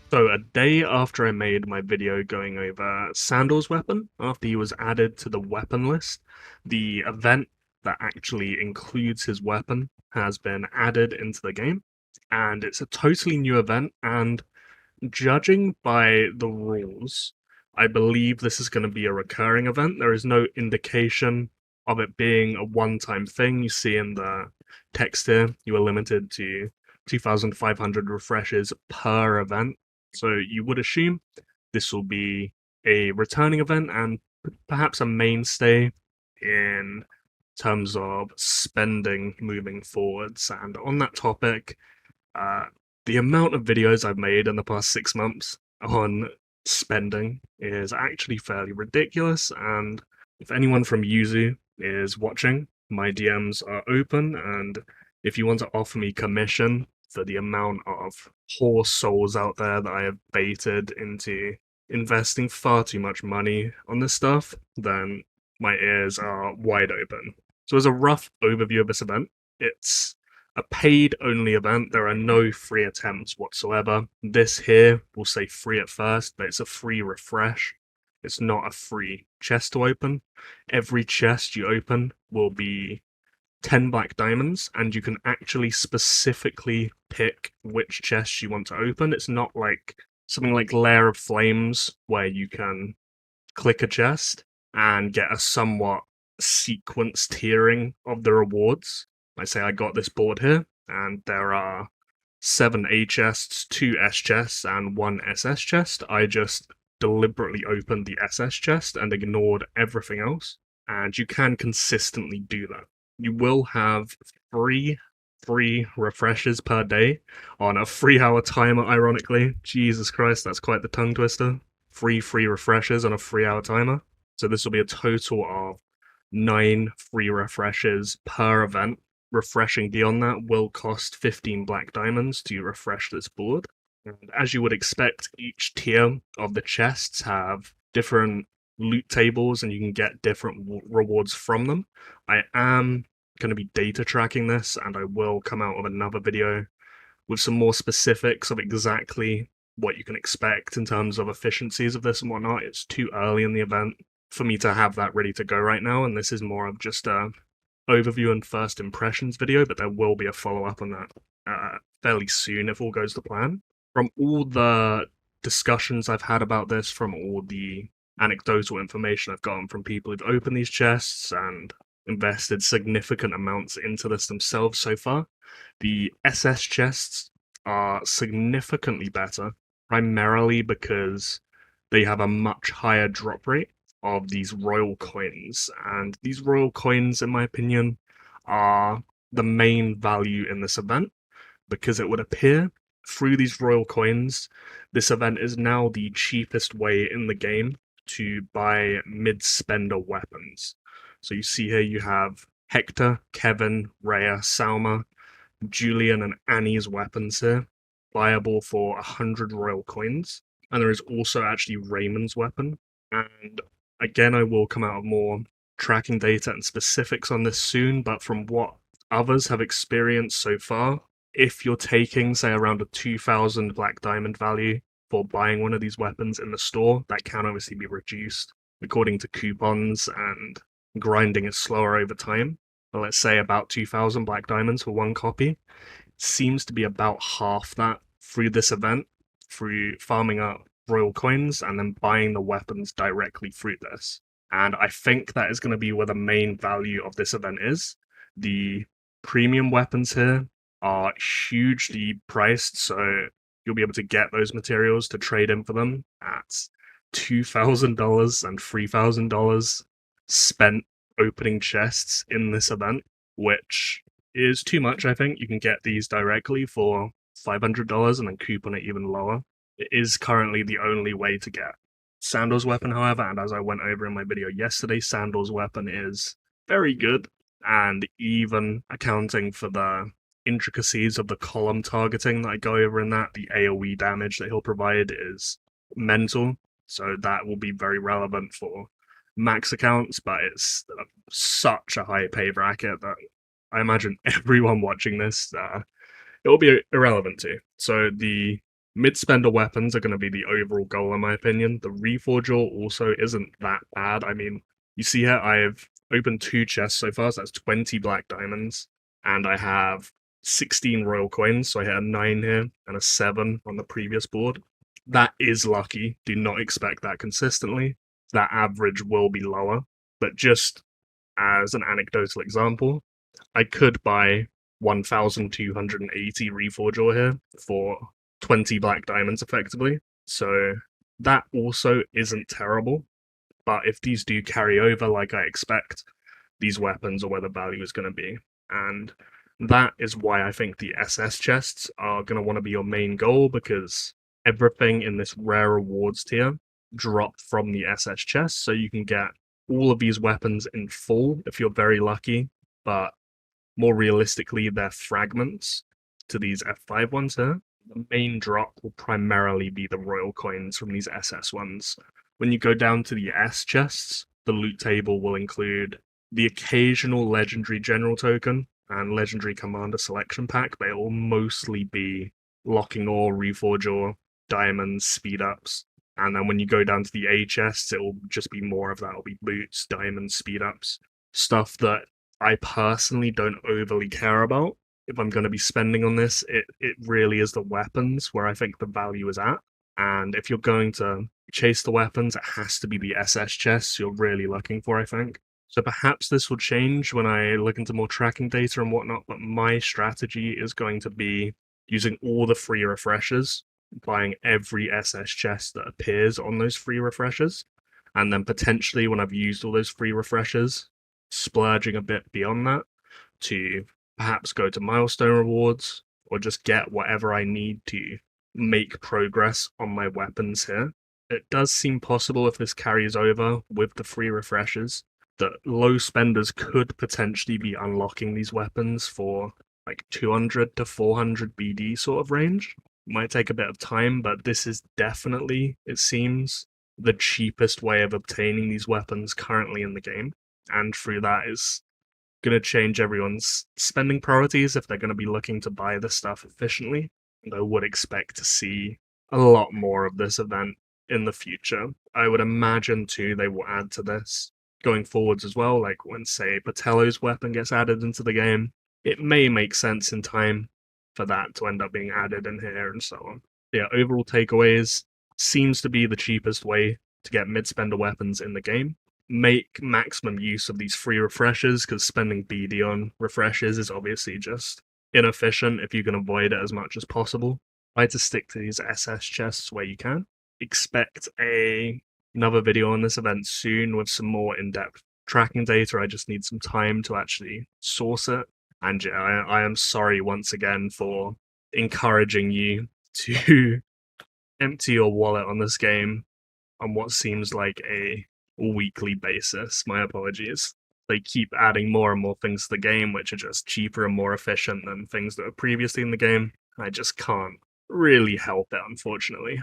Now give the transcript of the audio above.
So a day after I made my video going over Sandor's weapon, after he was added to the weapon list, the event that actually includes his weapon has been added into the game, and it's a totally new event, and judging by the rules, I believe this is going to be a recurring event. There is no indication of it being a one-time thing. You see in the text here, you are limited to 2,500 refreshes per event. So you would assume this will be a returning event and perhaps a mainstay in terms of spending moving forwards. And on that topic, the amount of videos I've made in the past 6 months on spending is actually fairly ridiculous. And if anyone from Yoozoo is watching, my DMs are open. And if you want to offer me commission for the amount of poor souls out there that I have baited into investing far too much money on this stuff, then my ears are wide open. So, as a rough overview of this event, it's a paid-only event. There are no free attempts whatsoever. This here will say free at first, but it's a free refresh. It's not a free chest to open. Every chest you open will be 10 black diamonds, and you can actually specifically pick which chest you want to open. It's not like something like Lair of Flames, where you can click a chest and get a somewhat sequenced tiering of the rewards. I say I got this board here, and there are 7 A chests, 2 S chests, and 1 SS chest. I just deliberately opened the SS chest and ignored everything else, and you can consistently do that. You will have free refreshes per day on a 3-hour timer, ironically. Jesus Christ, that's quite the tongue twister. Free refreshes on a 3-hour timer. So this will be a total of 9 free refreshes per event. Refreshing beyond that will cost 15 black diamonds to refresh this board. And as you would expect, each tier of the chests have different loot tables and you can get different rewards from them. I am going to be data tracking this, and I will come out with another video with some more specifics of exactly what you can expect in terms of efficiencies of this and whatnot. It's too early in the event for me to have that ready to go right now, and this is more of just a overview and first impressions video, but there will be a follow-up on that fairly soon if all goes to plan. From all the discussions I've had about this, from all the anecdotal information I've gotten from people who've opened these chests and invested significant amounts into this themselves so far, the SS chests are significantly better, primarily because they have a much higher drop rate of these royal coins, and these royal coins, in my opinion, are the main value in this event, because it would appear through these royal coins, this event is now the cheapest way in the game to buy mid-spender weapons. So you see here you have Hector, Kevin, Rhea, Salma, Julian, and Annie's weapons here, buyable for 100 royal coins. And there is also actually Raymond's weapon. And again, I will come out with more tracking data and specifics on this soon, but from what others have experienced so far, if you're taking, say, around a 2,000 black diamond value for buying one of these weapons in the store, that can obviously be reduced according to coupons, and grinding is slower over time. But let's say about 2,000 black diamonds for one copy. It seems to be about half that through this event, through farming up royal coins and then buying the weapons directly through this. And I think that is going to be where the main value of this event is. The premium weapons here are hugely priced, so you'll be able to get those materials to trade in for them at $2,000 and $3,000 spent opening chests in this event, which is too much, I think. You can get these directly for $500 and then coupon it even lower. It is currently the only way to get Sandor's weapon, however, and as I went over in my video yesterday, Sandor's weapon is very good, and even accounting for the intricacies of the column targeting that I go over in that, the AoE damage that he'll provide is mental. So that will be very relevant for max accounts, but it's such a high pay bracket that I imagine everyone watching this, it will be irrelevant to. So the mid-spender weapons are going to be the overall goal, in my opinion. The Reforger also isn't that bad. I mean, you see here, I've opened 2 chests so far, so that's 20 black diamonds, and I have 16 royal coins, so I hit a 9 here and a 7 on the previous board. That is lucky. Do not expect that consistently. That average will be lower, but just as an anecdotal example, I could buy 1,280 Reforger here for 20 black diamonds effectively. So that also isn't terrible. But if these do carry over like I expect, these weapons are where the value is going to be. And that is why I think the SS chests are going to want to be your main goal, because everything in this rare rewards tier dropped from the SS chest. So you can get all of these weapons in full if you're very lucky, but more realistically, they're fragments to these F5 ones here. The main drop will primarily be the royal coins from these SS ones. When you go down to the S chests, the loot table will include the occasional legendary general token and legendary commander selection pack, but it will mostly be locking ore, reforge ore, diamonds, speed ups. And then when you go down to the A chests, it will just be more of that. It'll be boots, diamonds, speed ups, stuff that I personally don't overly care about. If I'm going to be spending on this, it really is the weapons where I think the value is at. And if you're going to chase the weapons, it has to be the SS chests you're really looking for, I think. So perhaps this will change when I look into more tracking data and whatnot, but my strategy is going to be using all the free refreshers, buying every SS chest that appears on those free refreshers, and then potentially when I've used all those free refreshers, splurging a bit beyond that to perhaps go to milestone rewards or just get whatever I need to make progress on my weapons here. It does seem possible if this carries over with the free refreshers that low spenders could potentially be unlocking these weapons for like 200 to 400 BD sort of range. Might take a bit of time, but this is definitely, it seems, the cheapest way of obtaining these weapons currently in the game. And through that is going to change everyone's spending priorities if they're going to be looking to buy this stuff efficiently. And I would expect to see a lot more of this event in the future. I would imagine, too, they will add to this going forwards as well. Like when, say, Patello's weapon gets added into the game, it may make sense in time for that to end up being added in here and so on. Yeah, overall takeaways seems to be the cheapest way to get mid-spender weapons in the game. Make maximum use of these free refreshers, because spending BD on refreshers is obviously just inefficient if you can avoid it as much as possible. Try to stick to these SS chests where you can. Expect another video on this event soon with some more in-depth tracking data. I just need some time to actually source it. And yeah, I am sorry once again for encouraging you to empty your wallet on this game on what seems like a weekly basis. My apologies. They keep adding more and more things to the game, which are just cheaper and more efficient than things that were previously in the game. I just can't really help it, unfortunately.